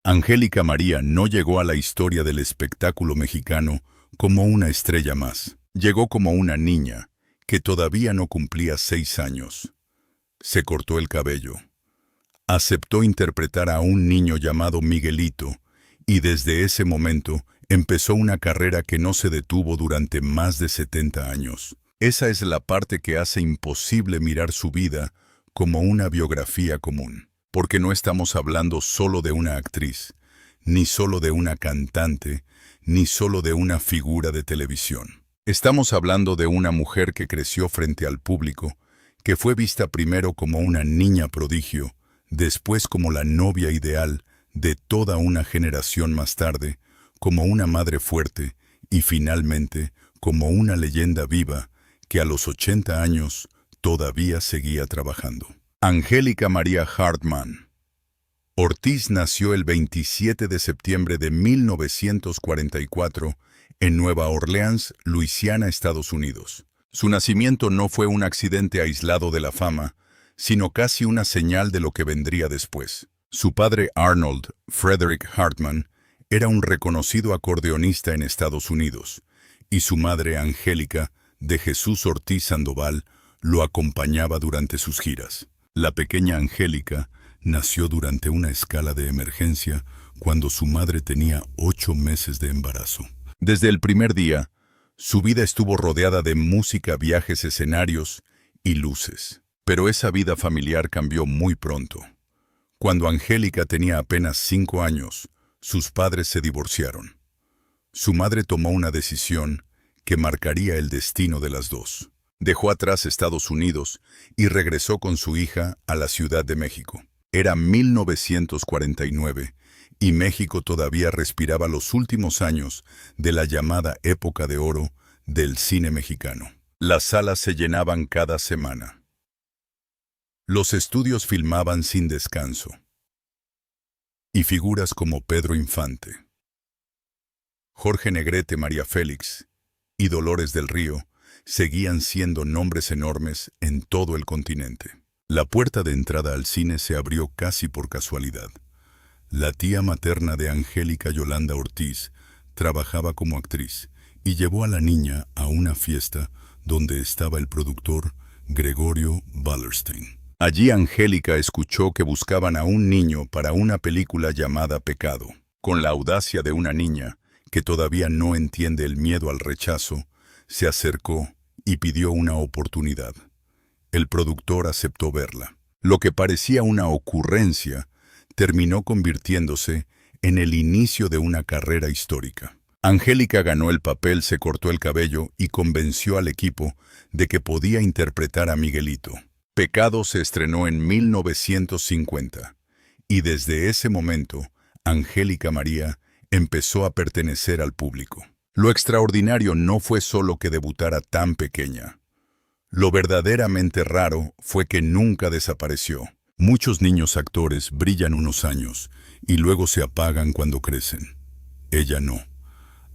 Angélica María no llegó a la historia del espectáculo mexicano como una estrella más. Llegó como una niña que todavía no cumplía 6 años. Se cortó el cabello. Aceptó interpretar a un niño llamado Miguelito y desde ese momento empezó una carrera que no se detuvo durante más de 70 años. Esa es la parte que hace imposible mirar su vida como una biografía común. Porque no estamos hablando solo de una actriz, ni solo de una cantante, ni solo de una figura de televisión. Estamos hablando de una mujer que creció frente al público, que fue vista primero como una niña prodigio, después como la novia ideal de toda una generación más tarde, como una madre fuerte y finalmente como una leyenda viva que a los 80 años todavía seguía trabajando. Angélica María Hartman Ortiz nació el 27 de septiembre de 1944 en Nueva Orleans, Luisiana, Estados Unidos. Su nacimiento no fue un accidente aislado de la fama, sino casi una señal de lo que vendría después. Su padre Arnold Frederick Hartman era un reconocido acordeonista en Estados Unidos, y su madre Angélica de Jesús Ortiz Sandoval lo acompañaba durante sus giras. La pequeña Angélica nació durante una escala de emergencia cuando su madre tenía 8 meses de embarazo. Desde el primer día, su vida estuvo rodeada de música, viajes, escenarios y luces. Pero esa vida familiar cambió muy pronto. Cuando Angélica tenía apenas 5 años, sus padres se divorciaron. Su madre tomó una decisión que marcaría el destino de las dos. Dejó atrás Estados Unidos y regresó con su hija a la Ciudad de México. Era 1949 y México todavía respiraba los últimos años de la llamada época de oro del cine mexicano. Las salas se llenaban cada semana. Los estudios filmaban sin descanso. Y figuras como Pedro Infante, Jorge Negrete, María Félix y Dolores del Río seguían siendo nombres enormes en todo el continente. La puerta de entrada al cine se abrió casi por casualidad. La tía materna de Angélica, Yolanda Ortiz, trabajaba como actriz y llevó a la niña a una fiesta donde estaba el productor Gregorio Wallerstein. Allí Angélica escuchó que buscaban a un niño para una película llamada Pecado. Con la audacia de una niña que todavía no entiende el miedo al rechazo, se acercó y pidió una oportunidad. El productor aceptó verla. Lo que parecía una ocurrencia terminó convirtiéndose en el inicio de una carrera histórica. Angélica ganó el papel, se cortó el cabello y convenció al equipo de que podía interpretar a Miguelito. Pecado se estrenó en 1950 y desde ese momento Angélica María empezó a pertenecer al público. Lo extraordinario no fue solo que debutara tan pequeña. Lo verdaderamente raro fue que nunca desapareció. Muchos niños actores brillan unos años y luego se apagan cuando crecen. Ella no.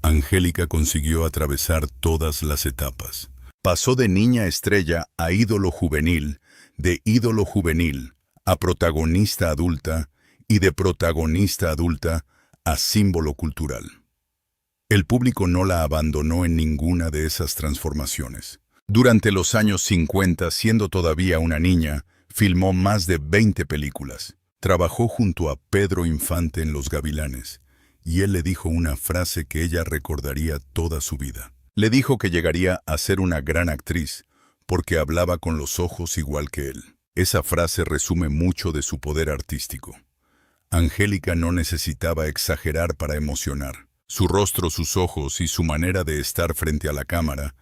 Angélica consiguió atravesar todas las etapas. Pasó de niña estrella a ídolo juvenil, de ídolo juvenil a protagonista adulta y de protagonista adulta a símbolo cultural. El público no la abandonó en ninguna de esas transformaciones. Durante los años 50, siendo todavía una niña, filmó más de 20 películas. Trabajó junto a Pedro Infante en Los Gavilanes, y él le dijo una frase que ella recordaría toda su vida. Le dijo que llegaría a ser una gran actriz, porque hablaba con los ojos igual que él. Esa frase resume mucho de su poder artístico. Angélica no necesitaba exagerar para emocionar. Su rostro, sus ojos y su manera de estar frente a la cámara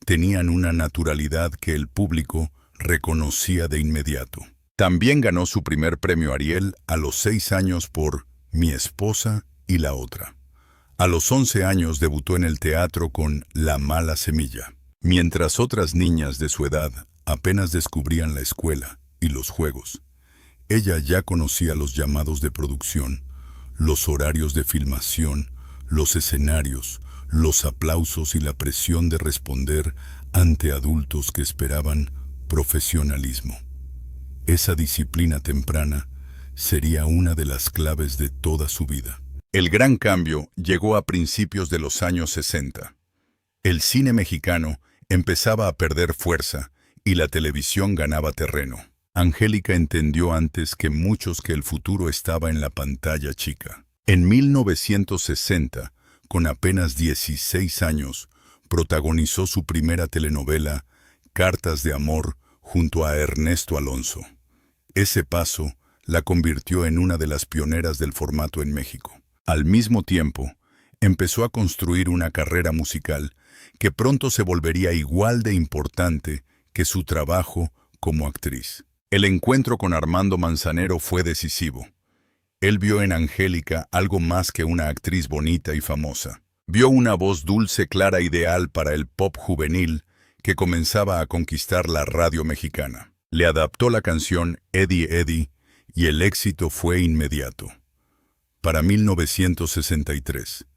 tenían una naturalidad que el público reconocía de inmediato. También ganó su primer premio Ariel a los 6 años por Mi esposa y la otra. A los 11 años debutó en el teatro con La mala semilla. Mientras otras niñas de su edad apenas descubrían la escuela y los juegos, ella ya conocía los llamados de producción, los horarios de filmación, los escenarios, los aplausos y la presión de responder ante adultos que esperaban profesionalismo. Esa disciplina temprana sería una de las claves de toda su vida. El gran cambio llegó a principios de los años 60. El cine mexicano empezaba a perder fuerza y la televisión ganaba terreno. Angélica entendió antes que muchos que el futuro estaba en la pantalla chica. En 1960, con apenas 16 años, protagonizó su primera telenovela, Cartas de Amor, junto a Ernesto Alonso. Ese paso la convirtió en una de las pioneras del formato en México. Al mismo tiempo, empezó a construir una carrera musical que pronto se volvería igual de importante que su trabajo como actriz. El encuentro con Armando Manzanero fue decisivo. Él vio en Angélica algo más que una actriz bonita y famosa. Vio una voz dulce, clara, ideal para el pop juvenil que comenzaba a conquistar la radio mexicana. Le adaptó la canción Eddie Eddie y el éxito fue inmediato. Para 1963,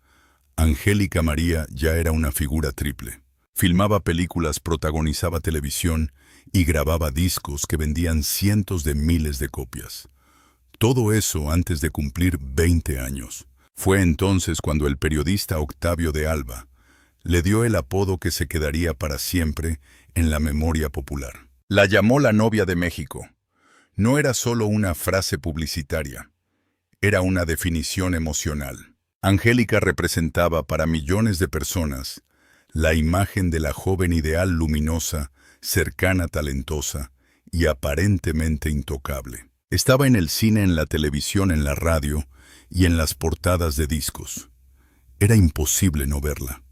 Angélica María ya era una figura triple. Filmaba películas, protagonizaba televisión y grababa discos que vendían cientos de miles de copias. Todo eso antes de cumplir 20 años. Fue entonces cuando el periodista Octavio de Alba le dio el apodo que se quedaría para siempre en la memoria popular. La llamó la novia de México. No era solo una frase publicitaria, era una definición emocional. Angélica representaba para millones de personas la imagen de la joven ideal luminosa, cercana, talentosa y aparentemente intocable. Estaba en el cine, en la televisión, en la radio y en las portadas de discos. Era imposible no verla.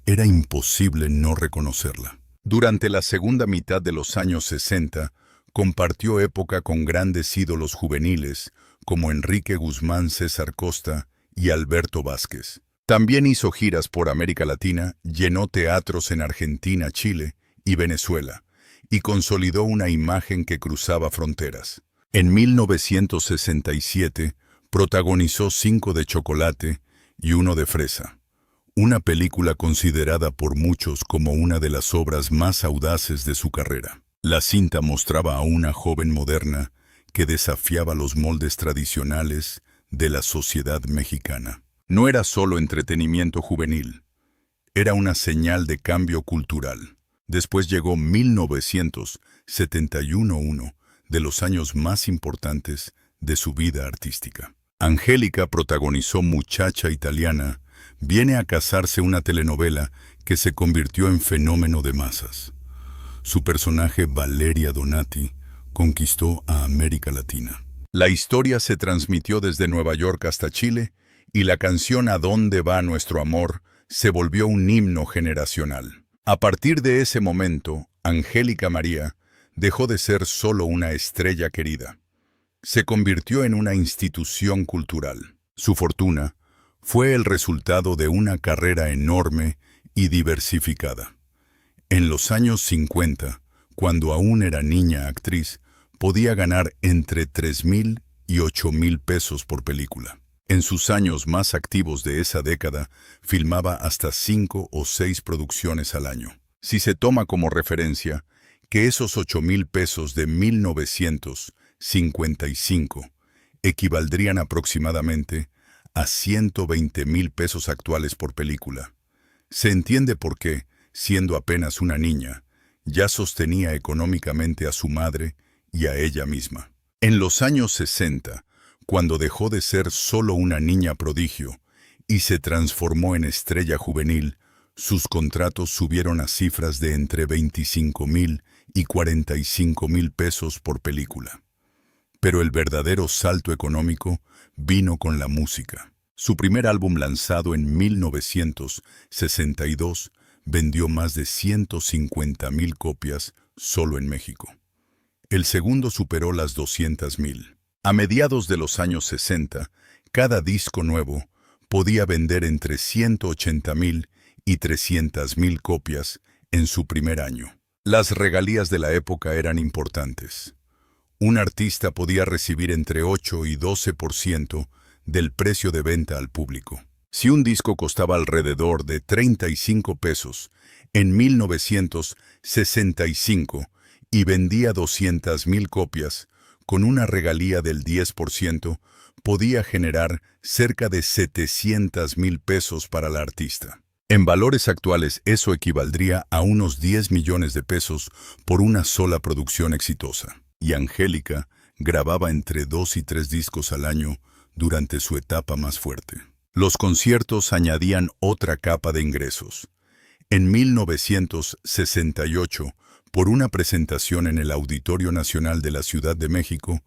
Era imposible no reconocerla. Durante la segunda mitad de los años 60, compartió época con grandes ídolos juveniles como Enrique Guzmán, César Costa y Alberto Vázquez. También hizo giras por América Latina, llenó teatros en Argentina, Chile y Venezuela, y consolidó una imagen que cruzaba fronteras. En 1967, protagonizó 5 de chocolate y 1 de fresa, una película considerada por muchos como una de las obras más audaces de su carrera. La cinta mostraba a una joven moderna que desafiaba los moldes tradicionales de la sociedad mexicana. No era solo entretenimiento juvenil, era una señal de cambio cultural. Después llegó 1971, uno de los años más importantes de su vida artística. Angélica protagonizó Muchacha Italiana, viene a casarse, una telenovela que se convirtió en fenómeno de masas. Su personaje, Valeria Donati, conquistó a América Latina. La historia se transmitió desde Nueva York hasta Chile y la canción ¿A dónde va nuestro amor? Se volvió un himno generacional. A partir de ese momento, Angélica María dejó de ser solo una estrella querida. Se convirtió en una institución cultural. Su fortuna fue el resultado de una carrera enorme y diversificada. En los años 50, cuando aún era niña actriz, podía ganar entre 3,000 y 8,000 pesos por película. En sus años más activos de esa década, filmaba hasta 5 o 6 producciones al año. Si se toma como referencia que esos 8,000 pesos de 1955 equivaldrían aproximadamente a 120,000 pesos actuales por película, se entiende por qué, siendo apenas una niña, ya sostenía económicamente a su madre y a ella misma. En los años 60, cuando dejó de ser solo una niña prodigio y se transformó en estrella juvenil, sus contratos subieron a cifras de entre 25,000 y 45,000 pesos por película. Pero el verdadero salto económico vino con la música. Su primer álbum, lanzado en 1962, vendió más de 150,000 copias solo en México. El segundo superó las 200,000. A mediados de los años 60, cada disco nuevo podía vender entre 180,000 y 300,000 copias en su primer año. Las regalías de la época eran importantes. Un artista podía recibir entre 8 y 12% del precio de venta al público. Si un disco costaba alrededor de 35 pesos en 1965 y vendía 200,000 copias, con una regalía del 10%, podía generar cerca de 700,000 pesos para la artista. En valores actuales, eso equivaldría a unos 10 millones de pesos por una sola producción exitosa. Y Angélica grababa entre 2 y 3 discos al año durante su etapa más fuerte. Los conciertos añadían otra capa de ingresos. En 1968, por una presentación en el Auditorio Nacional de la Ciudad de México,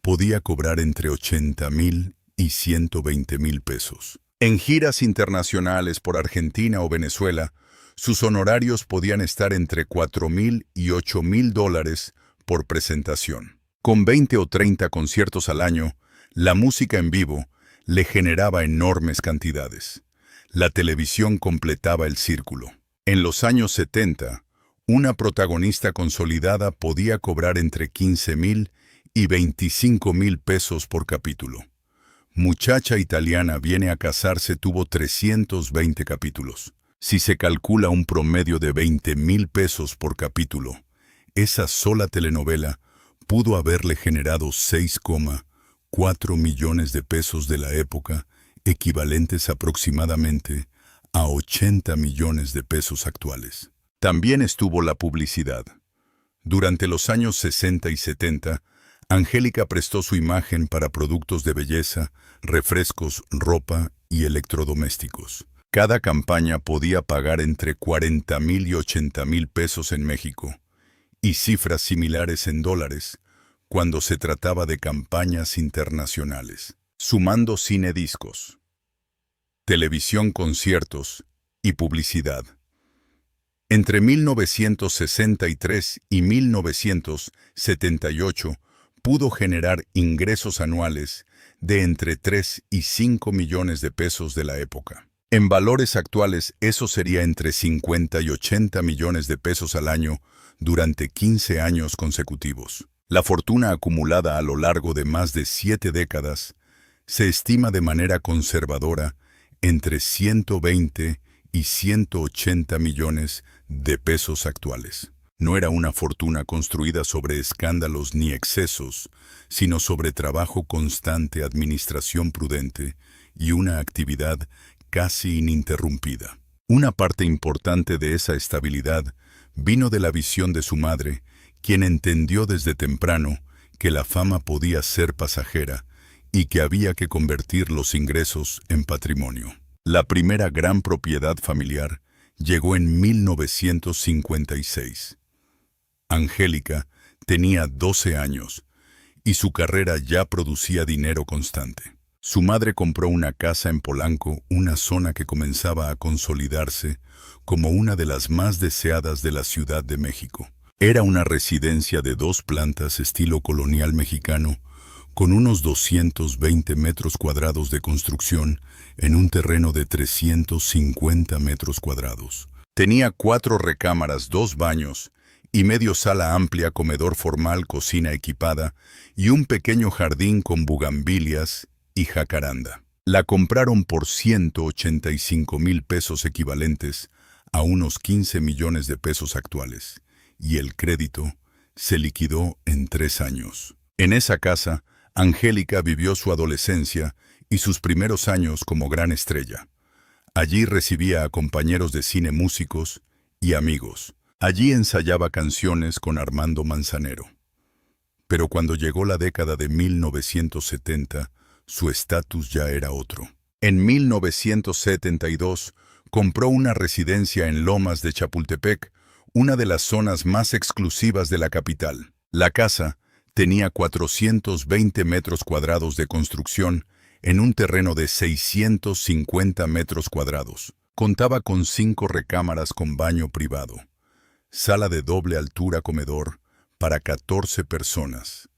podía cobrar entre 80,000 y 120,000 pesos. En giras internacionales por Argentina o Venezuela, sus honorarios podían estar entre 4,000 y 8,000 dólares por presentación. Con 20 o 30 conciertos al año, la música en vivo le generaba enormes cantidades. La televisión completaba el círculo. En los años 70, una protagonista consolidada podía cobrar entre 15,000 y 25,000 pesos por capítulo. Muchacha italiana viene a casarse tuvo 320 capítulos. Si se calcula un promedio de 20,000 pesos por capítulo, esa sola telenovela pudo haberle generado 6,4 millones de pesos de la época, equivalentes aproximadamente a 80 millones de pesos actuales. También estuvo la publicidad. Durante los años 60 y 70, Angélica prestó su imagen para productos de belleza, refrescos, ropa y electrodomésticos. Cada campaña podía pagar entre 40,000 y 80,000 pesos en México, y cifras similares en dólares cuando se trataba de campañas internacionales. Sumando cine discos, televisión conciertos y publicidad. Entre 1963 y 1978, pudo generar ingresos anuales de entre 3 y 5 millones de pesos de la época. En valores actuales, eso sería entre 50 y 80 millones de pesos al año durante 15 años consecutivos. La fortuna acumulada a lo largo de más de 7 décadas se estima de manera conservadora entre 120 y 180 millones de pesos actuales. No era una fortuna construida sobre escándalos ni excesos, sino sobre trabajo constante, administración prudente y una actividad casi ininterrumpida. Una parte importante de esa estabilidad vino de la visión de su madre, quien entendió desde temprano que la fama podía ser pasajera y que había que convertir los ingresos en patrimonio. La primera gran propiedad familiar llegó en 1956. Angélica tenía 12 años y su carrera ya producía dinero constante. Su madre compró una casa en Polanco, una zona que comenzaba a consolidarse como una de las más deseadas de la Ciudad de México. Era una residencia de 2 plantas estilo colonial mexicano, con unos 220 metros cuadrados de construcción en un terreno de 350 metros cuadrados. Tenía 4 recámaras, 2 baños y medio sala amplia, comedor formal, cocina equipada y un pequeño jardín con bugambilias y jacaranda. La compraron por 185,000 pesos equivalentes a unos 15 millones de pesos actuales, y el crédito se liquidó en 3 años. En esa casa, Angélica vivió su adolescencia y sus primeros años como gran estrella. Allí recibía a compañeros de cine, músicos y amigos. Allí ensayaba canciones con Armando Manzanero. Pero cuando llegó la década de 1970, su estatus ya era otro. En 1972, compró una residencia en Lomas de Chapultepec, una de las zonas más exclusivas de la capital. La casa tenía 420 metros cuadrados de construcción en un terreno de 650 metros cuadrados. Contaba con 5 recámaras con baño privado, sala de doble altura, comedor para 14 personas,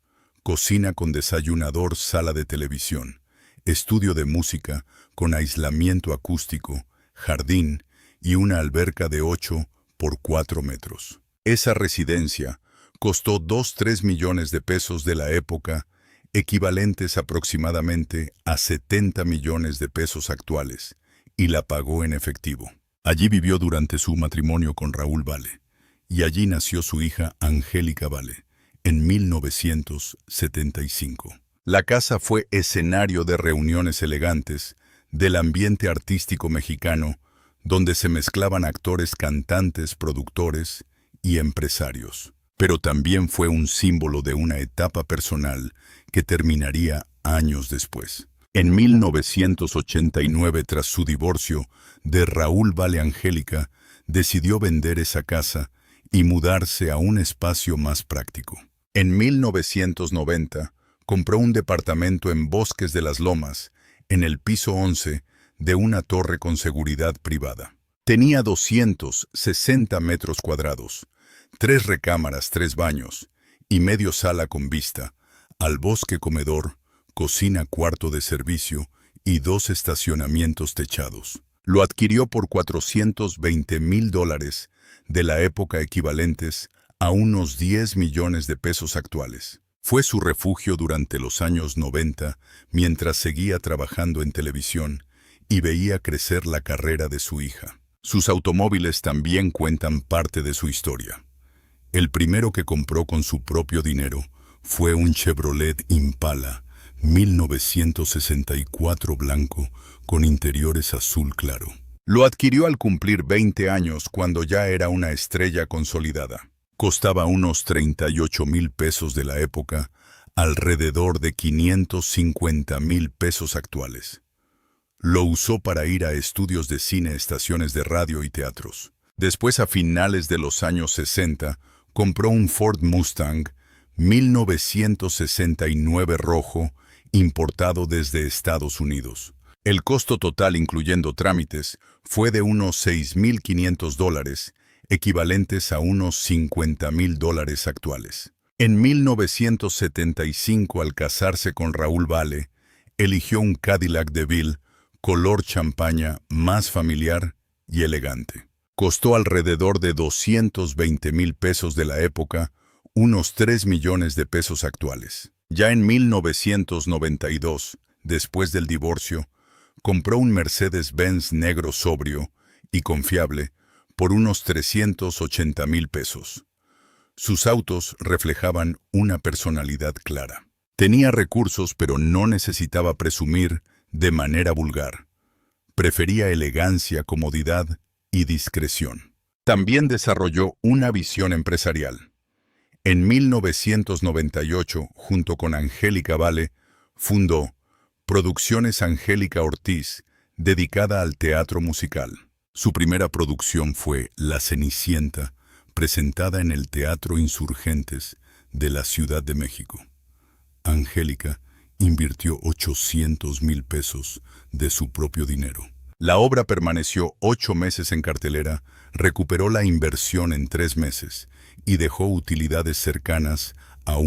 cocina con desayunador, sala de televisión, estudio de música con aislamiento acústico, jardín y una alberca de 8 por 4 metros. Esa residencia costó 2-3 millones de pesos de la época, equivalentes aproximadamente a 70 millones de pesos actuales, y la pagó en efectivo. Allí vivió durante su matrimonio con Raúl Vale, y allí nació su hija Angélica Vale, en 1975. La casa fue escenario de reuniones elegantes del ambiente artístico mexicano, donde se mezclaban actores, cantantes, productores y empresarios. Pero también fue un símbolo de una etapa personal que terminaría años después. En 1989, tras su divorcio de Raúl Vale, Angélica decidió vender esa casa y mudarse a un espacio más práctico. En 1990, compró un departamento en Bosques de las Lomas, en el piso 11 de una torre con seguridad privada. Tenía 260 metros cuadrados, 3 recámaras, 3 baños y medio sala con vista al bosque, comedor, cocina, cuarto de servicio y 2 estacionamientos techados. Lo adquirió por $420,000 de la época, equivalentes a unos 10 millones de pesos actuales. Fue su refugio durante los años 90 mientras seguía trabajando en televisión y veía crecer la carrera de su hija. Sus automóviles también cuentan parte de su historia. El primero que compró con su propio dinero fue un Chevrolet Impala 1964 blanco con interiores azul claro. Lo adquirió al cumplir 20 años, cuando ya era una estrella consolidada. Costaba unos 38,000 pesos de la época, alrededor de 550,000 pesos actuales. Lo usó para ir a estudios de cine, estaciones de radio y teatros. Después, a finales de los años 60, compró un Ford Mustang 1969 rojo, importado desde Estados Unidos. El costo total, incluyendo trámites, fue de unos $6,500, equivalentes a unos $50,000 actuales. En 1975, al casarse con Raúl Vale, eligió un Cadillac DeVille, color champaña, más familiar y elegante. Costó alrededor de 220,000 pesos de la época, unos 3 millones de pesos actuales. Ya en 1992, después del divorcio, compró un Mercedes-Benz negro sobrio y confiable por unos 380,000 pesos. Sus autos reflejaban una personalidad clara. Tenía recursos, pero no necesitaba presumir de manera vulgar. Prefería elegancia, comodidad y discreción. También desarrolló una visión empresarial. En 1998, junto con Angélica Vale, fundó Producciones Angélica Ortiz, dedicada al teatro musical. Su primera producción fue La Cenicienta, presentada en el Teatro Insurgentes de la Ciudad de México. Angélica invirtió 800,000 pesos de su propio dinero. La obra permaneció 8 meses en cartelera, recuperó la inversión en 3 meses y dejó utilidades cercanas a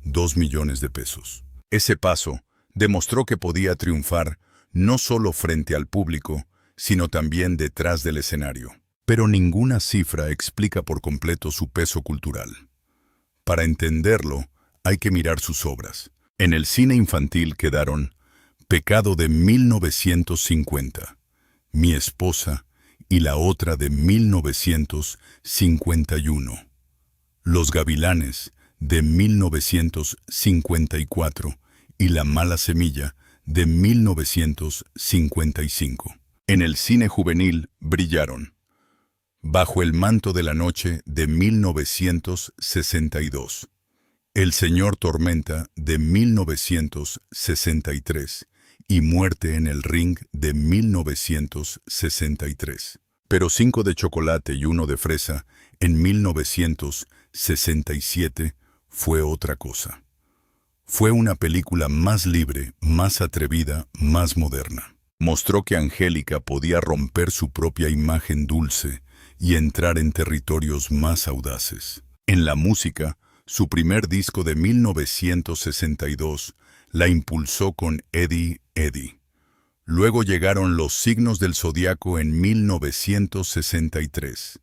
2 millones de pesos. Ese paso demostró que podía triunfar no solo frente al público, sino también detrás del escenario. Pero ninguna cifra explica por completo su peso cultural. Para entenderlo, hay que mirar sus obras. En el cine infantil quedaron Pecado de 1950, Mi esposa y la otra de 1951, Los Gavilanes de 1954 y La mala semilla de 1955. En el cine juvenil brillaron Bajo el manto de la noche de 1962, El señor Tormenta de 1963 y Muerte en el ring de 1963. Pero 5 de chocolate y 1 de fresa en 1967 fue otra cosa. Fue una película más libre, más atrevida, más moderna. Mostró que Angélica podía romper su propia imagen dulce y entrar en territorios más audaces. En la música, su primer disco de 1962 la impulsó con Eddie, Eddie. Luego llegaron Los signos del zodiaco en 1963,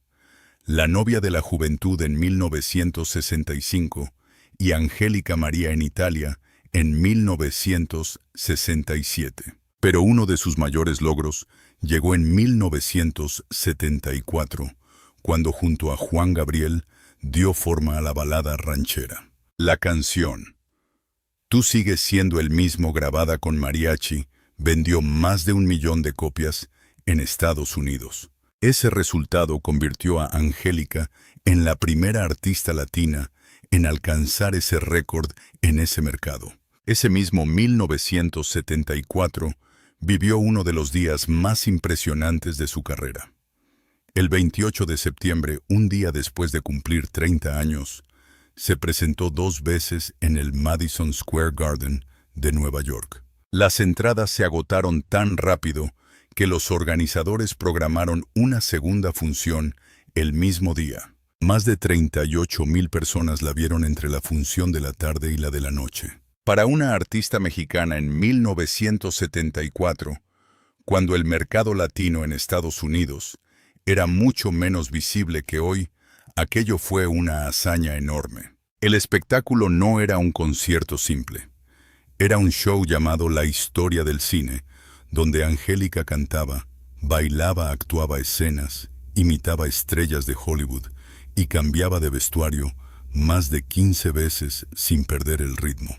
La novia de la juventud en 1965 y Angélica María en Italia en 1967. Pero uno de sus mayores logros llegó en 1974, cuando junto a Juan Gabriel dio forma a la balada ranchera. La canción Tú sigues siendo el mismo, grabada con mariachi, vendió más de 1 millón de copias en Estados Unidos. Ese resultado convirtió a Angélica en la primera artista latina en alcanzar ese récord en ese mercado. Ese mismo 1974 vivió uno de los días más impresionantes de su carrera. El 28 de septiembre, un día después de cumplir 30 años, se presentó 2 veces en el Madison Square Garden de Nueva York. Las entradas se agotaron tan rápido que los organizadores programaron una segunda función el mismo día. Más de 38,000 personas la vieron entre la función de la tarde y la de la noche. Para una artista mexicana en 1974, cuando el mercado latino en Estados Unidos era mucho menos visible que hoy, aquello fue una hazaña enorme. El espectáculo no era un concierto simple. Era un show llamado La Historia del Cine, donde Angélica cantaba, bailaba, actuaba escenas, imitaba estrellas de Hollywood y cambiaba de vestuario más de 15 veces sin perder el ritmo.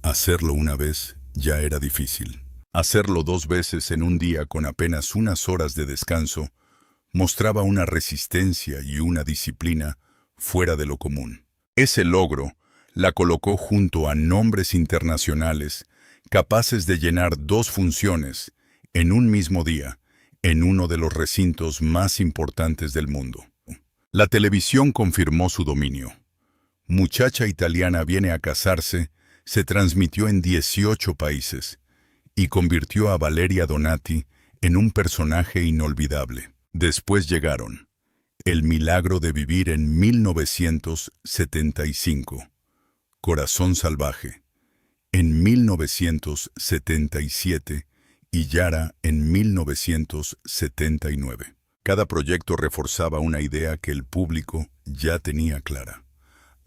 Hacerlo una vez ya era difícil. Hacerlo 2 veces en un día con apenas unas horas de descanso mostraba una resistencia y una disciplina fuera de lo común. Ese logro la colocó junto a nombres internacionales capaces de llenar 2 funciones en un mismo día en uno de los recintos más importantes del mundo. La televisión confirmó su dominio. Muchacha italiana viene a casarse se transmitió en 18 países y convirtió a Valeria Donati en un personaje inolvidable. Después llegaron El milagro de vivir en 1975, Corazón salvaje en 1977 y Yara en 1979. Cada proyecto reforzaba una idea que el público ya tenía clara.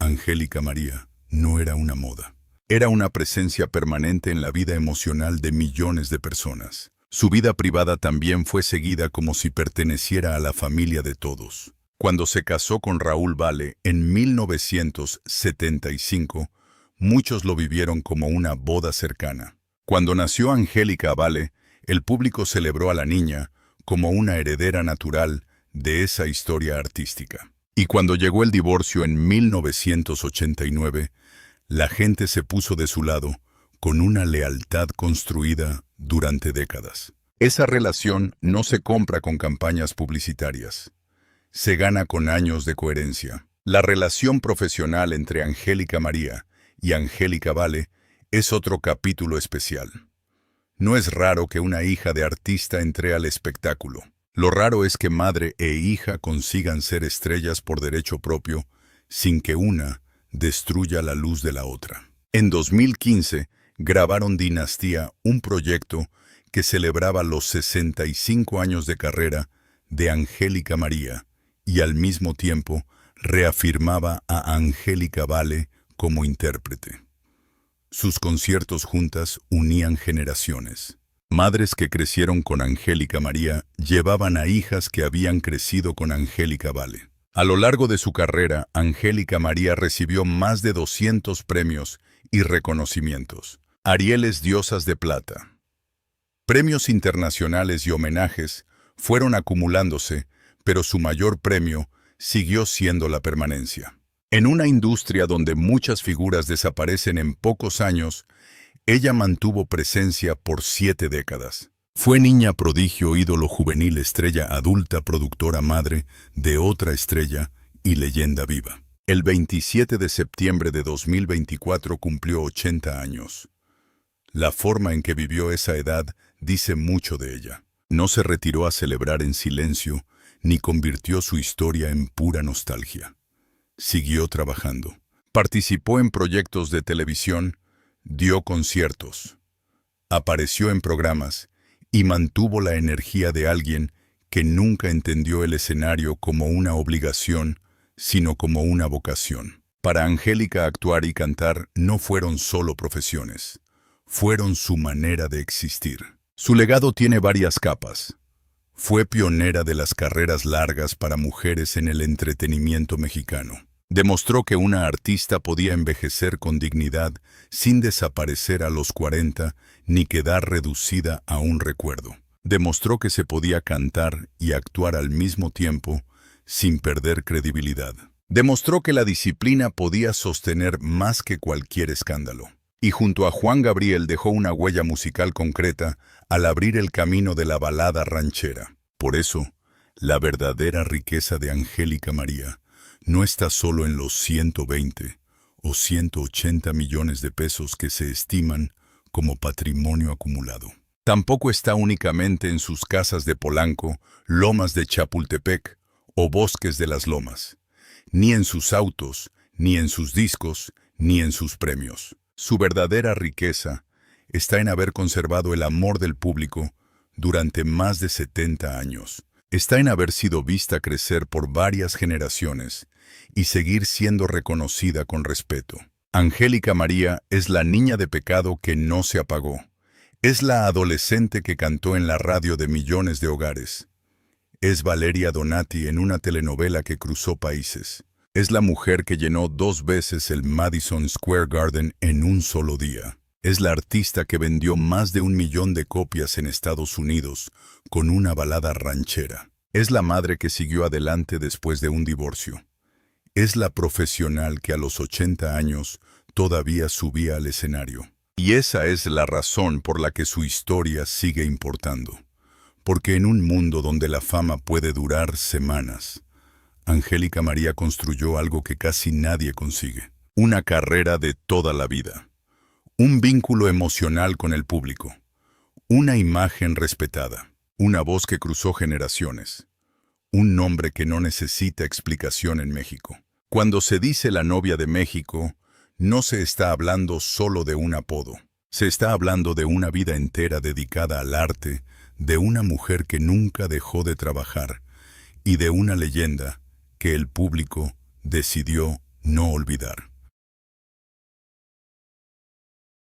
Angélica María no era una moda. Era una presencia permanente en la vida emocional de millones de personas. Su vida privada también fue seguida como si perteneciera a la familia de todos. Cuando se casó con Raúl Vale en 1975, muchos lo vivieron como una boda cercana. Cuando nació Angélica Vale, el público celebró a la niña como una heredera natural de esa historia artística. Y cuando llegó el divorcio en 1989, la gente se puso de su lado con una lealtad construida durante décadas. Esa relación no se compra con campañas publicitarias. Se gana con años de coherencia. La relación profesional entre Angélica María y Angélica Vale es otro capítulo especial. No es raro que una hija de artista entre al espectáculo. Lo raro es que madre e hija consigan ser estrellas por derecho propio sin que una destruya la luz de la otra. En 2015 grabaron Dinastía, un proyecto que celebraba los 65 años de carrera de Angélica María y al mismo tiempo reafirmaba a Angélica Vale como intérprete. Sus conciertos juntas unían generaciones. Madres que crecieron con Angélica María llevaban a hijas que habían crecido con Angélica Vale. A lo largo de su carrera, Angélica María recibió más de 200 premios y reconocimientos. Arieles, Diosas de Plata. Premios internacionales y homenajes fueron acumulándose, pero su mayor premio siguió siendo la permanencia. En una industria donde muchas figuras desaparecen en pocos años, ella mantuvo presencia por 7 décadas. Fue niña prodigio, ídolo juvenil, estrella adulta, productora madre de otra estrella y leyenda viva. El 27 de septiembre de 2024 cumplió 80 años. La forma en que vivió esa edad dice mucho de ella. No se retiró a celebrar en silencio, ni convirtió su historia en pura nostalgia. Siguió trabajando. Participó en proyectos de televisión, dio conciertos, apareció en programas y mantuvo la energía de alguien que nunca entendió el escenario como una obligación, sino como una vocación. Para Angélica, actuar y cantar no fueron solo profesiones, fueron su manera de existir. Su legado tiene varias capas. Fue pionera de las carreras largas para mujeres en el entretenimiento mexicano. Demostró que una artista podía envejecer con dignidad sin desaparecer a los 40 ni quedar reducida a un recuerdo. Demostró que se podía cantar y actuar al mismo tiempo sin perder credibilidad. Demostró que la disciplina podía sostener más que cualquier escándalo. Y junto a Juan Gabriel dejó una huella musical concreta al abrir el camino de la balada ranchera. Por eso, la verdadera riqueza de Angélica María no está solo en los 120 o 180 millones de pesos que se estiman como patrimonio acumulado. Tampoco está únicamente en sus casas de Polanco, lomas de Chapultepec o bosques de las lomas, ni en sus autos, ni en sus discos, ni en sus premios. Su verdadera riqueza está en haber conservado el amor del público durante más de 70 años. Está en haber sido vista crecer por varias generaciones y seguir siendo reconocida con respeto. Angélica María es la niña de pecado que no se apagó. Es la adolescente que cantó en la radio de millones de hogares. Es Valeria Donati en una telenovela que cruzó países. Es la mujer que llenó 2 veces el Madison Square Garden en un solo día. Es la artista que vendió más de 1 millón de copias en Estados Unidos con una balada ranchera. Es la madre que siguió adelante después de un divorcio. Es la profesional que a los 80 años todavía subía al escenario. Y esa es la razón por la que su historia sigue importando. Porque en un mundo donde la fama puede durar semanas, Angélica María construyó algo que casi nadie consigue. Una carrera de toda la vida. Un vínculo emocional con el público, una imagen respetada, una voz que cruzó generaciones, un nombre que no necesita explicación en México. Cuando se dice la novia de México, no se está hablando solo de un apodo, se está hablando de una vida entera dedicada al arte, de una mujer que nunca dejó de trabajar y de una leyenda que el público decidió no olvidar.